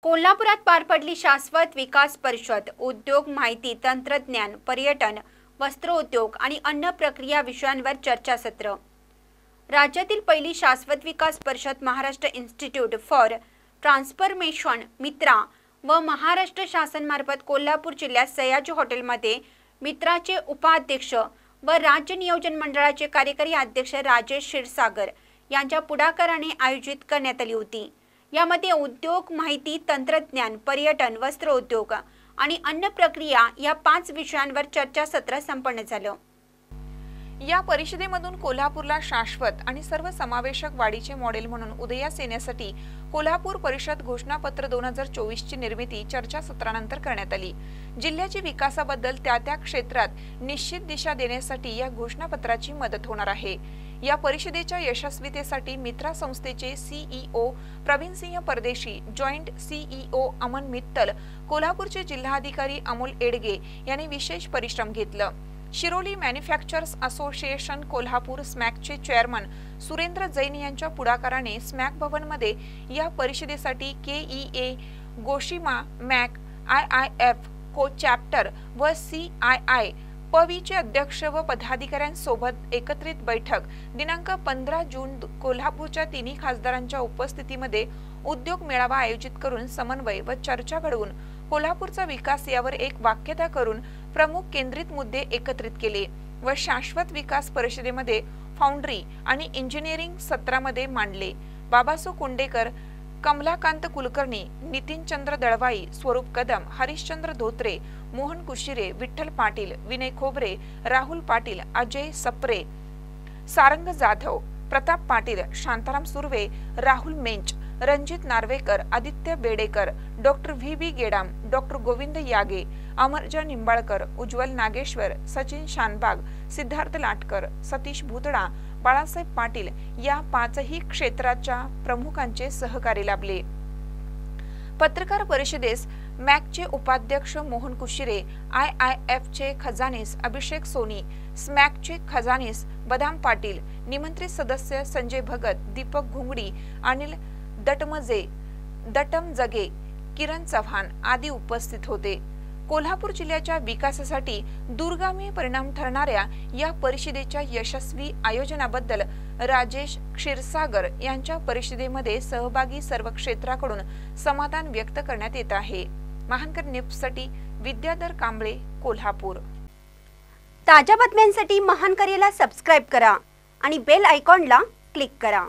कोल्हापुरात पार पडली शाश्वत विकास परिषद। उद्योग, माहिती तंत्रज्ञान, पर्यटन, वस्त्रोद्योग आणि अन्न प्रक्रिया विषयांवर चर्चासत्र। राज्यातील पहिली शाश्वत विकास परिषद महाराष्ट्र इन्स्टिट्यूट फॉर ट्रान्सफॉर्मेशन मित्रा व महाराष्ट्र शासनामार्फत कोल्हापूर जिल्ह्यात सयाजी हॉटेलमध्ये मित्राचे उपाध्यक्ष व राज्य नियोजन मंडळाचे कार्यकारी अध्यक्ष राजेश क्षीरसागर यांच्या पुढाकाराने आयोजित करण्यात आली होती। यामध्ये उद्योग, माहिती तंत्रज्ञान, पर्यटन, वस्त्रोद्योग आणि अन्न प्रक्रिया या 5 विषयांवर चर्चासत्र संपन्न झालं। या परिषदेमधून कोल्हापूरला शाश्वत आणि सर्वसमावेशक वाढीचे मॉडेल म्हणून उदयास येण्यासाठी कोल्हापूर परिषद घोषणापत्र 2024 ची निर्मिती चर्चासत्रानंतर करण्यात आली। जिल्ह्याच्या विकासाबद्दल त्या क्षेत्रात निश्चित दिशा देण्यासाठी या घोषणापत्राची मदत होणार आहे। या परिषदेच्या यशस्वीतेसाठी मित्रा संस्थेचे सीईओ प्रवीणसिंह परदेशी, जॉइंट सीईओ अमन मित्तल, कोल्हापूरचे जिल्हाधिकारी अमोल एडगे यांनी विशेष परिश्रम घेतले। शिरोली मॅन्युफॅक्चरर्स असोसिएशन कोल्हापूर स्मॅकचे चेअरमन सुरेंद्र जैन यांच्या पुढाकाराने स्मॅक भवनमध्ये या परिषदेसाठी केईए, गोशिमा, मॅक, आयआयएफ, को चॅप्टर व सीआयआय पवीचे अध्यक्ष व पदाधिकाऱ्यांसोबत एकत्रित बैठक दिनांक 15 जून कोल्हापूरच्या तिन्ही खासदारांच्या उपस्थितीमध्ये उद्योग मेळावा आयोजित करून समन्वय व चर्चा घडवून कोल्हापूरचा विकास यावर एक वाक्यता करून प्रमुख केंद्रित मुद्दे एकत्रित केले व शाश्वत विकास परिषदेमध्ये फाउंड्री आणि इंजिनिअरिंग सत्रामध्ये मांडले। बाबासो कुंडेकर, कमलाकांत कुलकर्णी, नितीनचंद्र दळवाई, स्वरूप Kadam, Harishchandra Dhotre, Mohan Kushire, Vitthal Patil, Vinay Khobare, Rahul Patil, Ajay Sapre, Sarang Jadhav, Pratap Patil, Shantaram Surve, Rahul Mench, Ranjit Narvekar, Aditya Bedekar, doctor V Gedam, doctor Govind Yage, Amarja Nimbalkar, Ujjwal Nageshwar, Sachin Shanbag, Siddharth Latkar, Satish Bhutada, Balasaheb Patil या 5ही क्षेत्राच्या प्रमुखांचे सहकार्य लाभले। पत्रकार परिषदेस मॅकचे उपाध्यक्ष मोहन कुशिरे, आयआयएफचे खजानीस अभिषेक सोनी, स्मॅकचे खजानीस बदाम पाटील, निमंत्रित सदस्य संजय भगत, दीपक घुंगडी, अनिल दटमजगे, किरण चव्हाण आदी उपस्थित होते। कोल्हापूर जिल्ह्याच्या विकासासाठी दूरगामी परिणाम ठरणाऱ्या या परिषदेच्या यशस्वी आयोजनाबद्दल राजेश क्षीरसागर यांच्या परिषदेमध्ये सहभागी सर्व क्षेत्राकडून समाधान व्यक्त करण्यात येत आहे। महानकर न्यूजसाठी विद्याधर कांबळे, कोल्हापूर। ताज्या बातम्यांसाठी महानकरेला सबस्क्राइब करा आणि बेल आयकॉनला क्लिक करा।